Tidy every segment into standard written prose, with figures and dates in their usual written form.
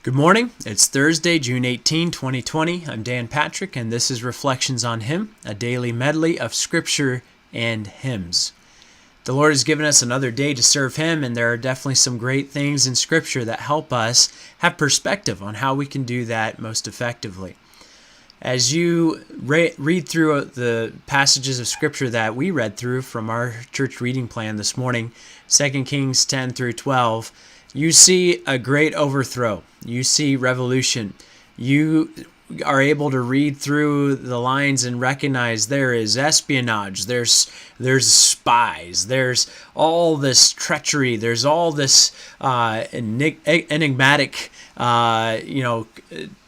Good morning. It's Thursday, June 18, 2020. I'm Dan Patrick, and this is Reflections on Him, a daily medley of scripture and hymns. The Lord has given us another day to serve Him, and there are definitely some great things in scripture that help us have perspective on how we can do that most effectively. As you read through the passages of scripture that we read through from our church reading plan this morning, 2 Kings 10 through 12, you see a great overthrow. You see revolution. You are able to read through the lines and recognize there is espionage, there's spies, there's all this treachery, there's all this enigmatic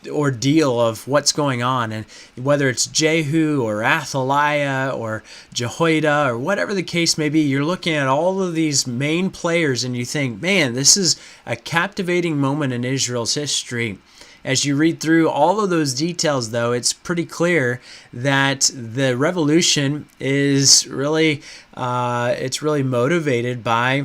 ordeal of what's going on. And whether it's Jehu or Athaliah or Jehoiada or whatever the case may be, you're looking at all of these main players and you think, man, this is a captivating moment in Israel's history. As you read through all of those details, though, it's pretty clear that the revolution is really motivated by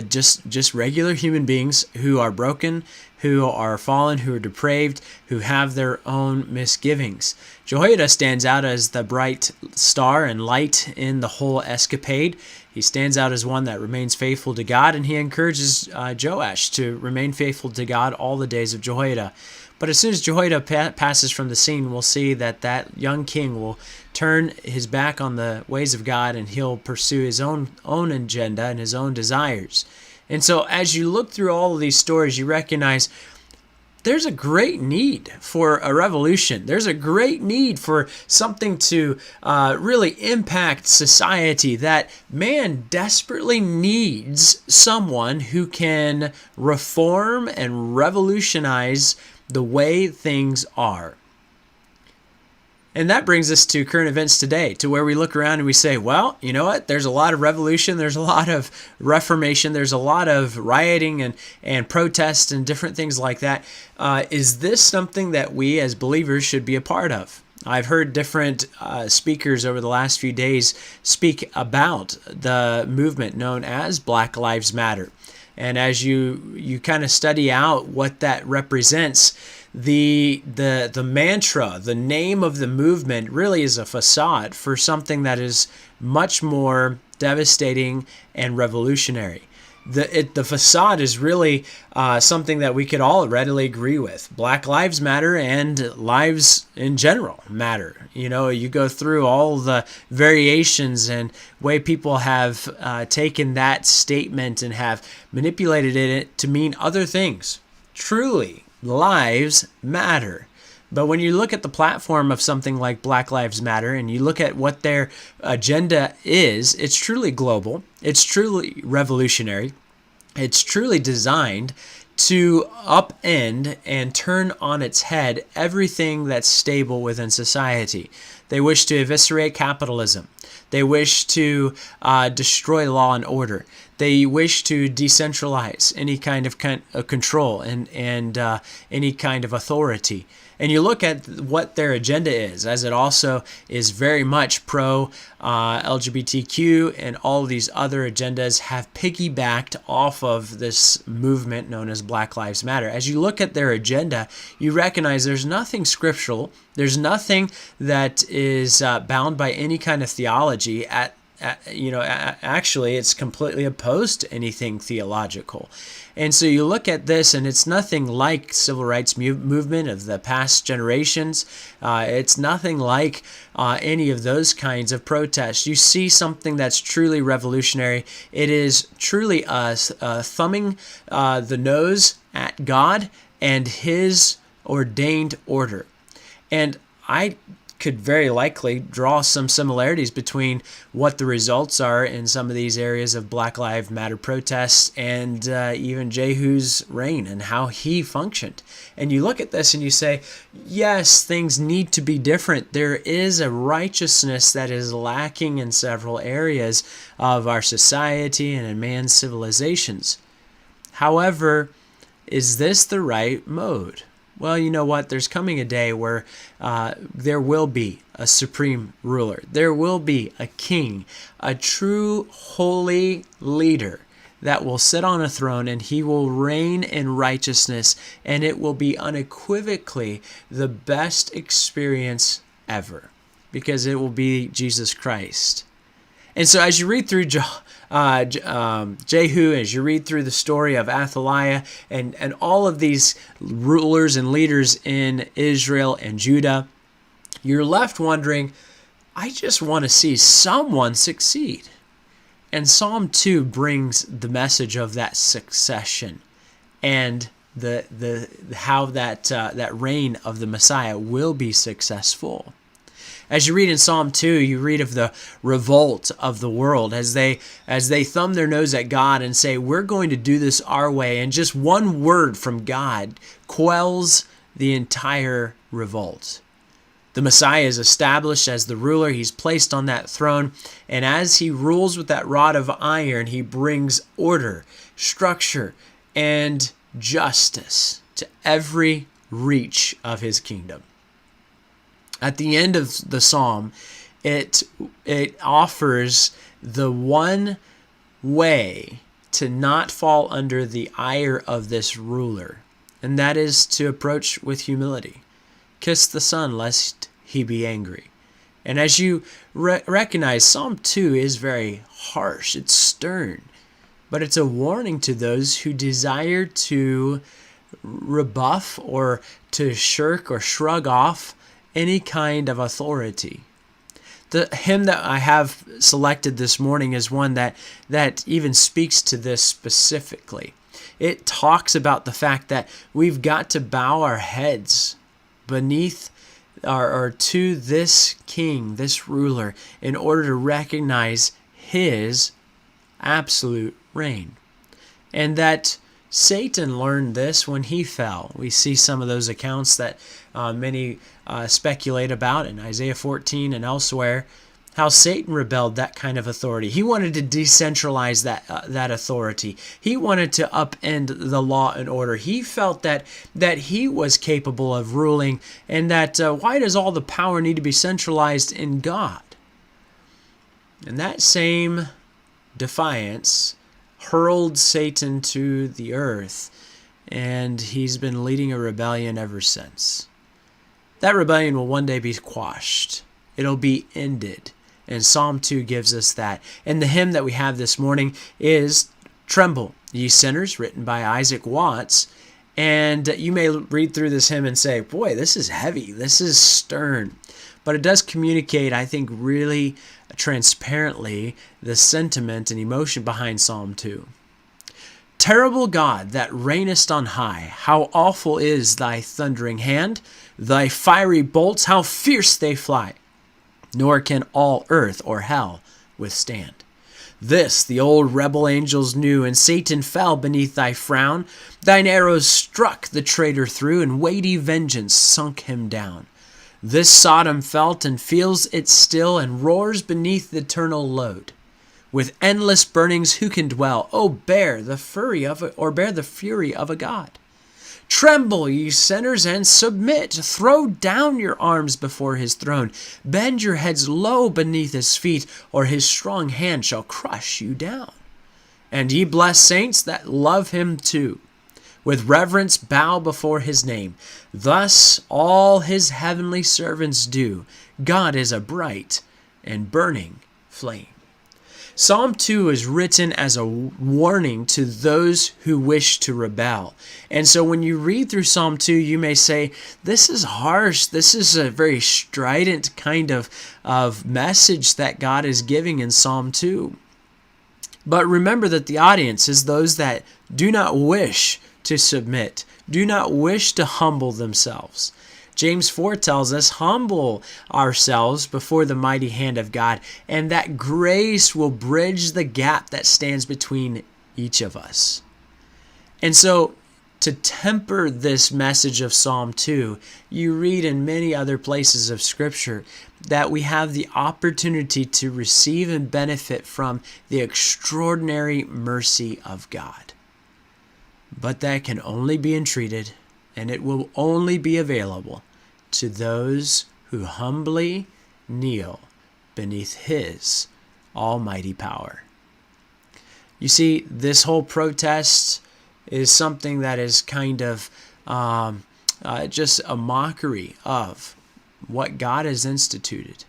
just regular human beings who are broken, who are fallen, who are depraved, who have their own misgivings. Jehoiada stands out as the bright star and light in the whole escapade. He stands out as one that remains faithful to God, and he encourages Joash to remain faithful to God all the days of Jehoiada. But as soon as Jehoiada passes from the scene, we'll see that young king will turn his back on the ways of God, and he'll pursue his own agenda and his own desires. And so as you look through all of these stories, you recognize there's a great need for a revolution. There's a great need for something to really impact society, that man desperately needs someone who can reform and revolutionize the way things are. And that brings us to current events today, to where we look around and we say, well, you know what? There's a lot of revolution. There's a lot of reformation. There's a lot of rioting and protests and different things like that. Is this something that we as believers should be a part of? I've heard different speakers over the last few days speak about the movement known as Black Lives Matter. And as you kind of study out what that represents, the mantra, the name of the movement really is a facade for something that is much more devastating and revolutionary. The facade is really something that we could all readily agree with. Black lives matter, and lives in general matter. You know, you go through all the variations and way people have taken that statement and have manipulated it to mean other things. Truly, lives matter. But when you look at the platform of something like Black Lives Matter and you look at what their agenda is, it's truly global, it's truly revolutionary, it's truly designed to upend and turn on its head everything that's stable within society. They wish to eviscerate capitalism. They wish to destroy law and order. They wish to decentralize any kind of control and any kind of authority. And you look at what their agenda is, as it also is very much pro-LGBTQ, and all of these other agendas have piggybacked off of this movement known as Black Lives Matter. As you look at their agenda, you recognize there's nothing scriptural. There's nothing that is bound by any kind of theology. Actually, it's completely opposed to anything theological. And so you look at this, and it's nothing like civil rights movement of the past generations. It's nothing like any of those kinds of protests. You see something that's truly revolutionary. It is truly thumbing the nose at God and His ordained order. And I could very likely draw some similarities between what the results are in some of these areas of Black Lives Matter protests and even Jehu's reign and how he functioned. And you look at this and you say, yes, things need to be different. There is a righteousness that is lacking in several areas of our society and in man's civilizations. However, is this the right mode? Well, you know what? There's coming a day where there will be a supreme ruler. There will be a king, a true holy leader that will sit on a throne, and he will reign in righteousness, and it will be unequivocally the best experience ever, because it will be Jesus Christ. And so as you read through Jehu, as you read through the story of Athaliah and all of these rulers and leaders in Israel and Judah, you're left wondering, I just want to see someone succeed. And Psalm 2 brings the message of that succession and the how that reign of the Messiah will be successful. As you read in Psalm 2, you read of the revolt of the world as they thumb their nose at God and say, we're going to do this our way. And just one word from God quells the entire revolt. The Messiah is established as the ruler. He's placed on that throne. And as he rules with that rod of iron, he brings order, structure, and justice to every reach of his kingdom. At the end of the psalm, it offers the one way to not fall under the ire of this ruler, and that is to approach with humility. Kiss the Son, lest he be angry. And as you recognize, Psalm 2 is very harsh. It's stern, but it's a warning to those who desire to rebuff or to shirk or shrug off any kind of authority. The hymn that I have selected this morning is one that even speaks to this specifically. It talks about the fact that we've got to bow our heads beneath or to this king, this ruler, in order to recognize his absolute reign. And that Satan learned this when he fell. We see some of those accounts that many speculate about in Isaiah 14 and elsewhere, how Satan rebelled that kind of authority. He wanted to decentralize that authority. He wanted to upend the law and order. He felt that he was capable of ruling, and that why does all the power need to be centralized in God? And that same defiance hurled Satan to the earth, and he's been leading a rebellion ever since. That rebellion will one day be quashed. It'll be ended. And Psalm 2 gives us that. And the hymn that we have this morning is Tremble, Ye Sinners, written by Isaac Watts. And you may read through this hymn and say, boy, this is heavy. This is stern. But it does communicate, I think, really transparently the sentiment and emotion behind Psalm 2. Terrible God that reignest on high, how awful is thy thund'ring hand, thy fiery bolts, how fierce they fly, nor can all earth or hell withstand. This the old rebel angels knew, and Satan fell beneath thy frown. Thine arrows struck the traitor through, and weighty vengeance sunk him down. This Sodom felt and feels it still, and roars beneath the eternal load. With endless burnings who can dwell? Oh, bear the fury of a God. Tremble, ye sinners, and submit. Throw down your arms before his throne. Bend your heads low beneath his feet, or his strong hand shall crush you down. And ye blessed saints that love him too, with reverence bow before his name. Thus all his heavenly servants do. God is a bright and burning flame. Psalm 2 is written as a warning to those who wish to rebel. And so when you read through Psalm 2, you may say, this is harsh. This is a very strident kind of message that God is giving in Psalm 2. But remember that the audience is those that do not wish to submit, do not wish to humble themselves. James 4 tells us, humble ourselves before the mighty hand of God, and that grace will bridge the gap that stands between each of us. And so, to temper this message of Psalm 2, you read in many other places of Scripture that we have the opportunity to receive and benefit from the extraordinary mercy of God. But that can only be entreated, and it will only be available to those who humbly kneel beneath his almighty power. You see, this whole protest is something that is kind of just a mockery of what God has instituted.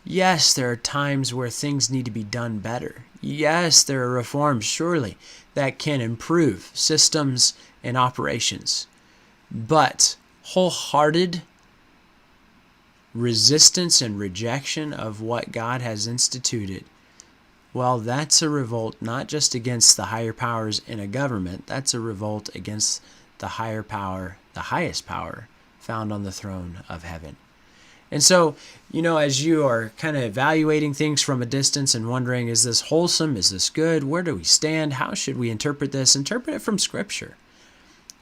Yes, there are times where things need to be done better. Yes, there are reforms, surely, that can improve systems and operations. But wholehearted resistance and rejection of what God has instituted, well, that's a revolt not just against the higher powers in a government, that's a revolt against the higher power, the highest power found on the throne of heaven. And so, as you are kind of evaluating things from a distance and wondering, is this wholesome? Is this good? Where do we stand? How should we interpret this? Interpret it from Scripture.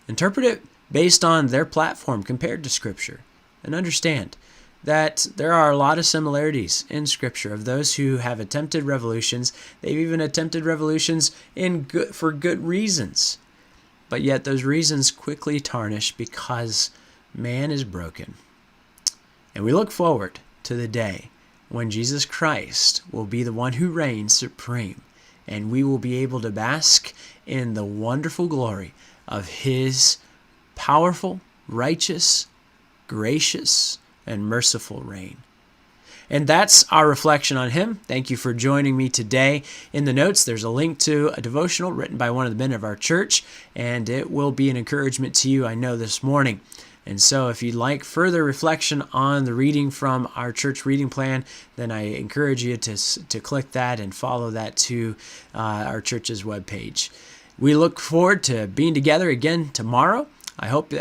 Interpret it based on their platform compared to Scripture. And understand that there are a lot of similarities in Scripture of those who have attempted revolutions. They've even attempted revolutions for good reasons. But yet those reasons quickly tarnish because man is broken. And we look forward to the day when Jesus Christ will be the one who reigns supreme, and we will be able to bask in the wonderful glory of his powerful, righteous, gracious, and merciful reign. And that's our reflection on him. Thank you for joining me today. In the notes, there's a link to a devotional written by one of the men of our church, and it will be an encouragement to you, I know, this morning. And so if you'd like further reflection on the reading from our church reading plan, then I encourage you to click that and follow that to our church's webpage. We look forward to being together again tomorrow. I hope that